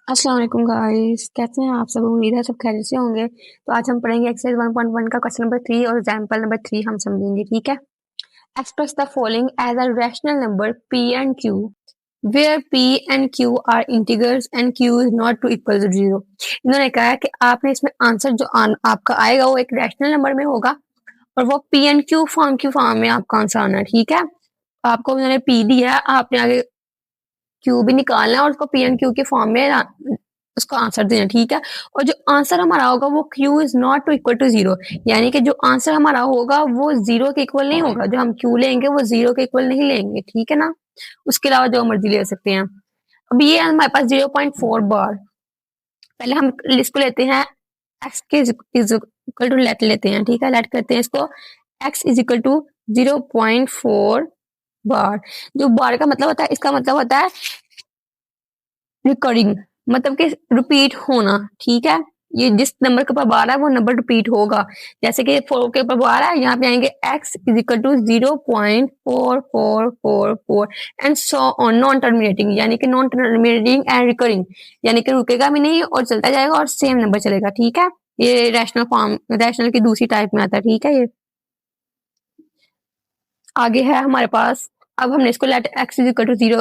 अस्सलाम वालेकुम गाइस, कैसे हैं आप सब। उम्मीद है सब खैरियत से होंगे। तो आज हम पढ़ेंगे एक्सरसाइज 1.1 का क्वेश्चन नंबर 3 और एग्जांपल नंबर 3 हम समझेंगे। ठीक है। Express the following as a rational number p and q where p and q are integers and q is not to equal to 0। इन्होंने कहा है कि आपने इसमें आंसर जो आपका आएगा वो एक रैशनल नंबर में होगा और वो p एंड q फॉर्म की फॉर्म में आपका आंसर आना है। ठीक है। आपको उन्होंने p दिया है, आपने आगे क्यू भी निकालना है और उसको पी एंड क्यू के फॉर्म में उसका आंसर देना। ठीक है। और जो आंसर हमारा होगा वो q is not to equal to 0, यानी कि जो आंसर हमारा होगा वो 0 के इक्वल नहीं होगा। जो हम क्यू लेंगे वो 0 के इक्वल नहीं लेंगे। ठीक है ना। उसके अलावा जो मर्जी ले सकते हैं। अब ये है हमारे पास 0.4 बार। पहले हम इसको लेते हैं एक्स के इज इक्वल टू लेट लेते हैं। ठीक है। लेट करते हैं इसको एक्स इज इक्वल टू 0.4 बार। जो बार का मतलब होता है, इसका मतलब होता है रिकरिंग, मतलब कि रिपीट होना। ठीक है। ये जिस नंबर के ऊपर बार है वो नंबर रिपीट होगा। जैसे कि 4 के ऊपर बार है, यहाँ पे आएंगे x is equal to 0.4444 and so on non terminating, यानी कि नॉन टर्मिनेटिंग एंड रिकरिंग, यानी कि रुकेगा भी नहीं और चलता जाएगा और सेम नंबर चलेगा। ठीक है। ये रैशनल फॉर्म, रैशनल की दूसरी टाइप में आता है। ठीक है। ये आगे है हमारे पास। अब हमने इसको let x is equal to 0,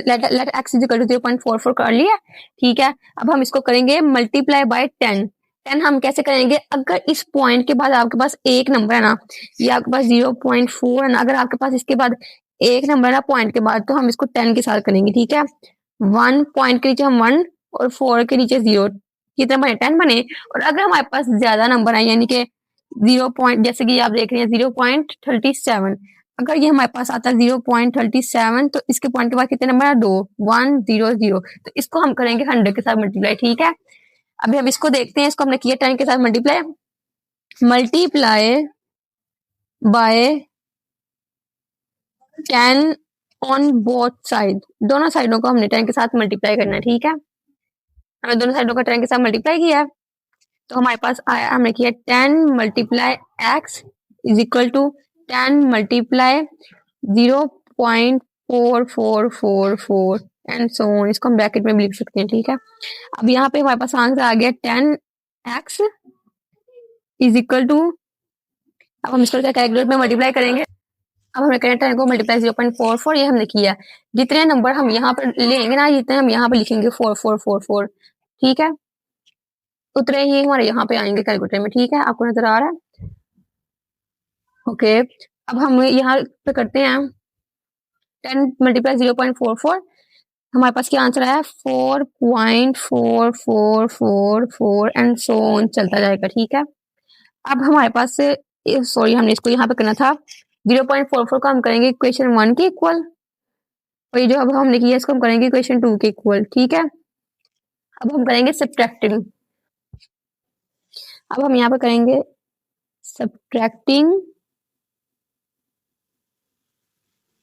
let x is equal to 0.44 कर लिया। ठीक है। अब हम इसको करेंगे मल्टीप्लाई बाय 10। 10 हम कैसे करेंगे, अगर इस पॉइंट के बाद आपके पास एक नंबर है ना, ये आपके पास 0.4 है ना, अगर आपके पास इसके बाद एक नंबर है ना पॉइंट के बाद, तो हम इसको 10 के साथ करेंगे। ठीक है। 1 पॉइंट के नीचे हम 1 और 4 के नीचे 0, कितने बने 10 बने। और अगर हमारे पास ज्यादा नंबर है, यानी कि 0 पॉइंट, जैसे कि आप देख रहे हैं 0.37, अगर ये हमारे पास आता है 0.37 तो इसके पॉइंट के बाद कितने नंबर है, 2, 100, तो इसको हम करेंगे 100 के साथ मल्टीप्लाई। ठीक है। अभी हम इसको देखते हैं, इसको हमने किया 10 के साथ multiply, multiply by 10 on both side, दोनों साइडों को हमने 10 के साथ मल्टीप्लाई करना है। ठीक है। हमने दोनों साइडों का 10 के साथ मल्टीप्लाई किया है, तो हमारे पास आया, हमने किया 10 multiply x is equal to 10 multiply 0.4444 and so on. इसको हम ब्रैकेट में भी लिख सकते हैं। ठीक है। अब यहाँ पे हमारे पास आंसर आ गया 10x इज इक्वल टू, अब हम इसको कैलकुलेटर में मल्टीप्लाई करेंगे। अब हमने करंट टाइम को मल्टीप्लाई 0.44, ये हमने किया। जितने नंबर हम यहाँ पर लेंगे ना, जितने हम यहाँ पे लिखेंगे 4444, ठीक है, उतने ही हमारे यहाँ पे आएंगे कैलकुलेटर में। ठीक है। आपको नजर आ रहा है। ओके। अब हम यहाँ पे करते हैं 10 मल्टीप्लाई 0.44, हमारे पास क्या आंसर आया 4.4444 एंड सो ऑन, चलता जाएगा। ठीक है। अब हमारे पास से, सॉरी हमने इसको यहाँ पे करना था 0.44 को हम करेंगे इक्वेशन 1 के इक्वल, और ये जो अब हमने किया इसको हम करेंगे इक्वेशन 2 के इक्वल। ठीक है। अब हम करेंगे सब्ट्रैक्टिंग। अब हम यहाँ पे करेंगे सब्ट्रैक्टिंग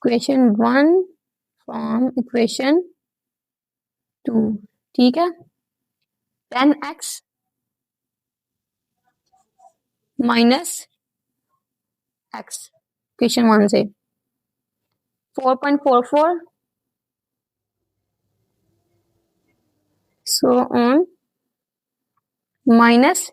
इक्वेशन 1 फ्रॉम इक्वेशन 2। ठीक है। 10x माइनस x इक्वेशन 1 से 4.44 सो ऑन माइनस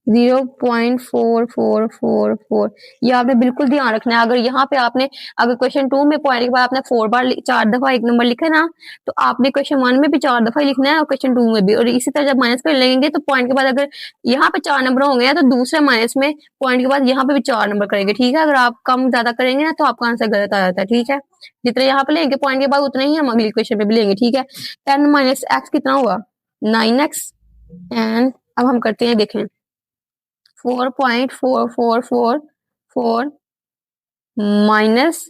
0.4444, ये आपने बिल्कुल ध्यान रखना है। अगर यहाँ पे आपने, अगर क्वेश्चन 2 में पॉइंट के बाद आपने 4 बार 4 दफा एक नंबर लिखा है ना, तो आपने क्वेश्चन 1 में भी 4 दफा लिखना है और क्वेश्चन 2 में भी। और इसी तरह जब माइनस कर लेंगे तो पॉइंट के बाद अगर यहाँ पे 4 नंबर होंगे ना, तो दूसरे माइनस में पॉइंट के बाद यहाँ पे भी 4 नंबर करेंगे। ठीक है। अगर आप कम ज्यादा करेंगे ना तो आपका आंसर गलत आ जाता है। ठीक है। जितने यहाँ पे लेंगे पॉइंट के बाद उतने ही हम अगली क्वेश्चन में भी लेंगे। ठीक है। 10 माइनस एक्स कितना हुआ 9x, एंड अब हम करते हैं, देखें 4.4444 माइनस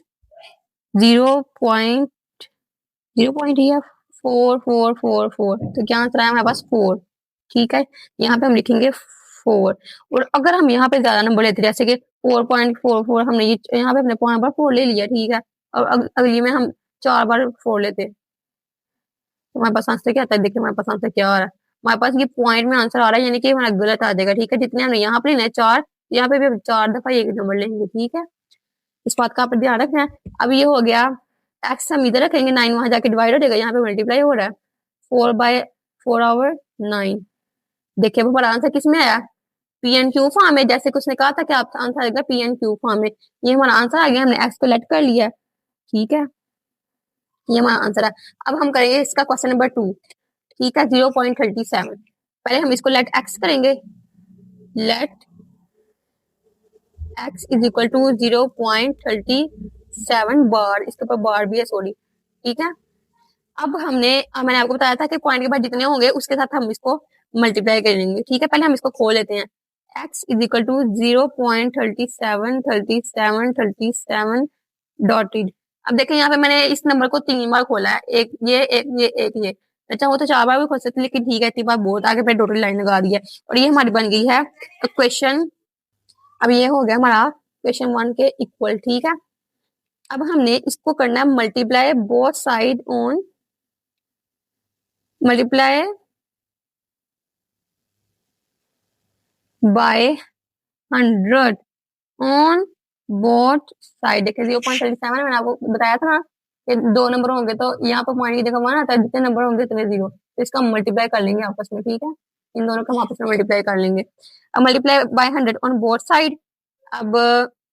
0.444, तो क्या आंसर आया हमारे पास 4। ठीक है। यहाँ पे हम लिखेंगे 4, और अगर हम यहाँ पे ज्यादा नंबर लेते, जैसे कि 4.44, हमने ये यहाँ पे अपने पॉइंट पर 4 ले लिया। ठीक है। और अगली में हम 4 बार 4 लेते, तो हमारे पास आंसर क्या आता है, देखिए हमारे पास आंसर क्या आ रहा है। हमारे पास ये पॉइंट में आंसर आ रहा है, यानी कि हमारा गलत आ जाएगा। ठीक है। जितने हमने यहाँ पे लेना है 4, यहाँ पे भी हम 4 दफा एक नंबर लेंगे। ठीक है। इस बात का आप ध्यान रखना है। अब ये हो गया, एक्स हम इधर रखेंगे, 9 वहां जाके डिवाइड हो जाएगा, यहाँ पे मल्टीप्लाई हो रहा है। 4/4/9। देखिए वो हमारा आंसर किस में आया, पी एन क्यू फॉर्म में, जैसे कुछ ने कहा था कि आपका आंसर आएगा पी एन क्यू फॉर्म में। ये हमारा आंसर आ गया, हमने एक्स को लेट कर लिया। ठीक है, ये हमारा आंसर है। अब हम करेंगे इसका क्वेश्चन नंबर 2। ठीक है, 0.37। पहले हम इसको लेट एक्स करेंगे। Let x is equal to 0.37 bar, इसके ऊपर बार भी है, सॉरी। ठीक है, अब मैंने आपको बताया था कि पॉइंट के बाद जितने होंगे उसके साथ हम इसको मल्टीप्लाई कर लेंगे। ठीक है, पहले हम इसको खोल लेते हैं। x is equal to 0.37 dotted. अब देखें यहाँ पे मैंने इस नंबर को 3 बार खोला है, एक ये, एक ये, एक ये। अच्छा, वो तो 4 बार भी खोल सकते, लेकिन ठीक है, 3 बार बहुत आगे पे डॉटेड लाइन लगा दी है और ये हमारी बन गई है क्वेश्चन। अब ये हो गया हमारा क्वेश्चन 1 के इक्वल। ठीक है, अब हमने इसको करना है multiply both side on, multiply by 100 on both side. देखिए 0.37 मैंने आपको बताया था ना कि 2 नंबर होंगे तो यहाँ पर पॉइंट की जगह 1 आता है, जितने नंबर होंगे उतने 0, तो इसका मल्टीप्लाई कर लेंगे आपस में। ठीक है, इन दोनों का हम आपस में मल्टीप्लाई कर लेंगे। अब multiply by 100 on both side. अब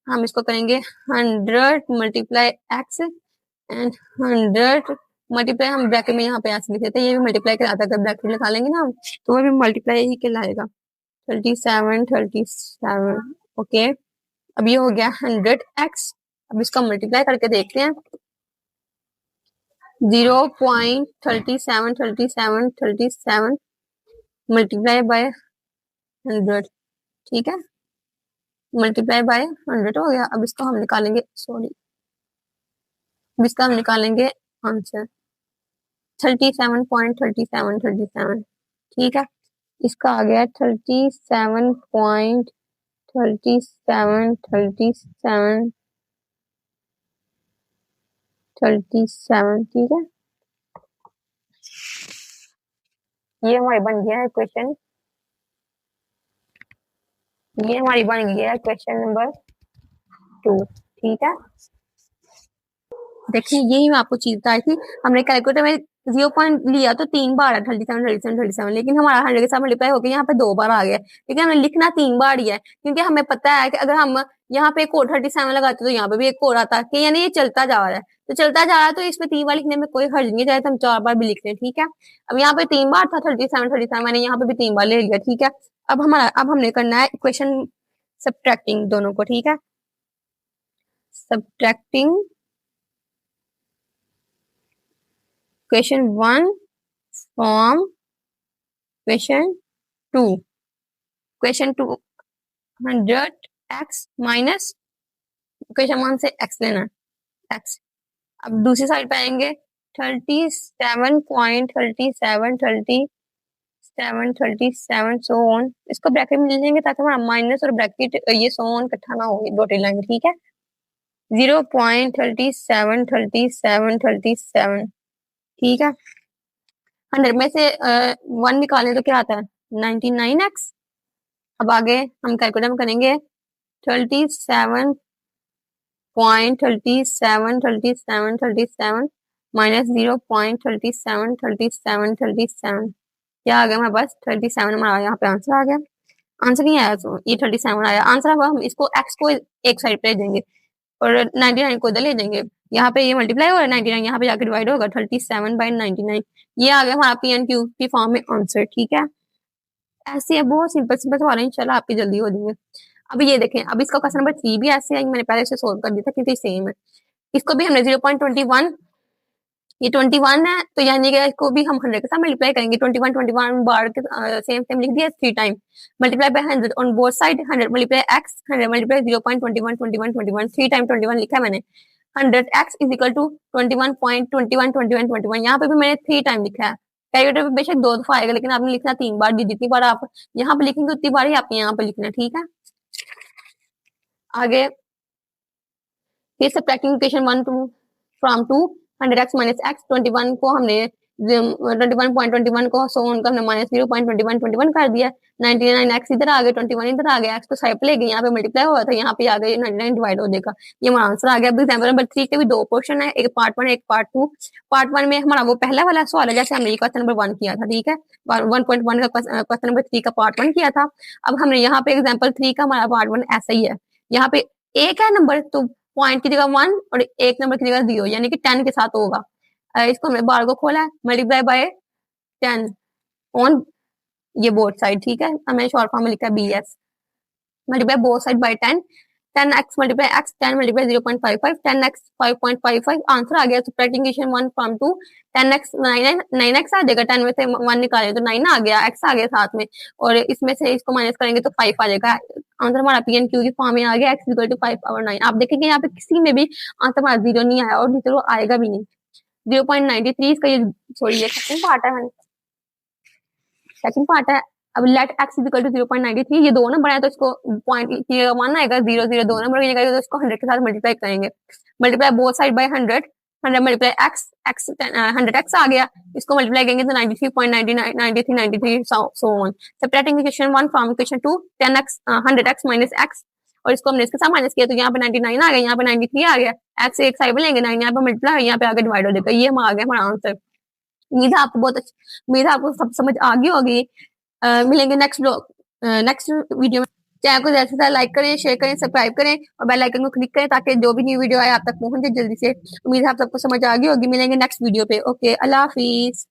हम इसको करेंगे 100 मल्टीप्लाई एक्स एंड 100 मल्टीप्लाई, हम ब्रैकेट में यहाँ पे ऐसे लिखे थे, ये भी मल्टीप्लाई कराता है, अगर ब्रैकेट लगा लेंगे ना हम तो वो भी मल्टीप्लाई ही कहलाएगा। 37 ओके। अब ये हो गया 100x। अब इसका मल्टीप्लाई करके देखते हैं। 0.37 मल्टीप्लाई बाय 100। ठीक है, मल्टीप्लाई बाय 100 हो गया। अब इसका हम निकालेंगे, सॉरी, अब इसका हम निकालेंगे आंसर 37.3737। ठीक है, इसका आ गया 37.373737। ठीक है, ये हमारी बन गया है क्वेश्चन, ये हमारी बन गई है क्वेश्चन नंबर 2। ठीक है, देखिए यही मैं आपको चीज बताई थी। हमने कैलकुलेटर में 0 पॉइंट लिया तो 3 बार है, 37 लेकिन हमारा 100 के साथ मल्टीप्लाई होकर यहाँ पे 2 बार आ गया, लेकिन हमने लिखना 3 बार ही है, क्योंकि हमें पता है कि अगर हम यहाँ पे एक और 37 लगाते तो यहाँ पे भी एक और आता है, यानी ये चलता जा रहा है, तो चलता जा रहा है तो इसमें 3 बार लिखने में कोई हर्ज नहीं, चाहे तो हम 4 बार भी लिख लें। ठीक है, अब यहाँ पे 3 बार था 37 मैंने यहाँ पे भी 3 बार ले लिया। ठीक है, अब हमने करना है इक्वेशन सब्ट्रैक्टिंग दोनों को। ठीक है, subtracting question 1 from question 2। Question 2 100x minus question 1 से x लेना, x। अब दूसरी साइड पे आएंगे 37.37 सो ऑन, इसको ब्रैकेट में ले लेंगे ताकि हमारा माइनस और ब्रैकेट ये सो ऑन इकट्ठा ना हो, डॉटेड लाइन। ठीक है, 0.37 ठीक है, 100 में से 1 निकालें तो क्या आता है 99x। अब आगे हम कैलकुलेटर में करेंगे 37.37 माइनस 0.37 क्या आ गया हमारे पास 37 हमारा यहाँ पे आंसर आ गया। आंसर नहीं आया तो ये 37 आया आंसर। अब हम इसको x को एक साइड पे देंगे और 99 को इधर ले जाएंगे, यहाँ पे ये मल्टीप्लाई हो रहा है 99 यहाँ पे जाकर डिवाइड होगा 37/99। ये आ गया हमारा पी एन क्यू की फॉर्म में आंसर। ठीक है, ऐसे है, बहुत सिंपल सिंपल सवाल है, इंशाल्लाह आपकी जल्दी हो जाएंगे। अब ये देखें, अब इसका क्वेश्चन नंबर 3 भी ऐसे है, मैंने पहले से सोल्व कर दिया था क्योंकि सेम है। इसको भी हमने 0.21, ये 21 है तो यानी कि इसको भी हम 100 के साथ मल्टीप्लाई करेंगे। 21 बार के सेम सेम लिख दिया 3 time, multiply by 100 on both side, 100 multiply x, 100 multiply 0.21 3 time 21 लिखा है मैंने। 100x इज इक्वल टू 21.21 यहाँ पे भी मैंने 3 टाइम लिखा है। कैलकुलेटर पे बेशक 2 दफा आएगा, लेकिन आपने लिखना 3 बार, जितनी बार आप यहाँ पे लिखेंगे उतनी बार ही आपने यहाँ पे लिखना है। ठीक है, आगे फिर subtracting equation 1 2 from 2 100x minus x, 21 को हमने 21.21 को सो उनका हमने माइनस 0.21 कर दिया, 99x इधर आ गया, 21 इधर आ गया, x तो साइड पे ले गए, यहाँ पे मल्टीप्लाई हुआ था, यहाँ पे आ गया 99 डिवाइड हो जाएगा, ये हमारा आंसर आ गया। अब एग्जाम्पल नंबर 3 के भी दो क्वेश्चन है, एक पार्ट 1 एक पार्ट 2। पार्ट 1 में हमारा वो पहला वाला सवाल है जैसे हमने ये क्वेश्चन नंबर 1 किया था, ठीक है, 1.1 का क्वेश्चन नंबर 3 का पार्ट 1 किया था। अब हमने यहाँ पे एग्जाम्पल 3 का हमारा पार्ट 1 ऐसा ही है, यहाँ पे एक है नंबर तो पॉइंट की जगह 1 और एक नंबर की जगह 0 यानी कि 10 के साथ होगा। इसको हमने बार को खोला है, मल्टीप्लाई बाय 10 ऑन ये बोथ साइड, ठीक है, हमने शॉर्ट फॉर्म में लिखा है BS, multiply both side by 10, 10x multiply x, 10 multiply 0.55, 10x 5.55, answer आ गया। Subtracting equation 1 from 2, 10x 9x आ जाएगा, 10 में से 1 निकालें तो 9 आ गया, x आ गया साथ में, और इसमें से इसको माइनस करेंगे तो 5 आ जाएगा। आंसर हमारा PNQ की फॉर्म में आ गया, x इक्वल टू 5/9। आप देखेंगे यहाँ पे किसी में भी आंसर हमारा 0 नहीं आया और जीरो आएगा भी नहीं। 0.93 इसका ये सॉरी ये सेकंड पार्ट है, सेकंड पार्ट है। अब लेट x इक्वल टू 0.93, ये दो नंबर है तो इसको पॉइंट की 1 आएगा, 0 0 दो नंबर ये तो इसको 100 के साथ मल्टीप्लाई करेंगे, multiply both side bye 100, 100 multiply x, x 100x आ गया, इसको मल्टीप्लाई करेंगे तो 93.99 93 93 so on. Subtracting equation 1 from equation 2, 10x 100x minus x, और इसको हमने इसके साथ माइनस किया तो यहाँ पे 99 आ गया, यहाँ पे 93 आ गया, x एक साइड में लेंगे, 9 यहाँ पे मल्टीप्लाई, यहाँ पे आगे डिवाइड हो जाएगा, ये आ गया हमारा आंसर। उम्मीद है आपको बहुत अच्छा, उम्मीद है आपको सब समझ आ गई होगी। मिलेंगे नेक्स्ट ब्लॉग नेक्स्ट वीडियो में। चैनल को जैसे जैसे लाइक करें, शेयर करें, सब्सक्राइब करें और बेल आइकन को क्लिक करें ताकि जो भी न्यू वीडियो आए आप तक पहुंचे जल्दी से। उम्मीद है आप सबको समझ आ गई होगी। मिलेंगे नेक्स्ट वीडियो पे। ओके, अल्लाह हाफिज।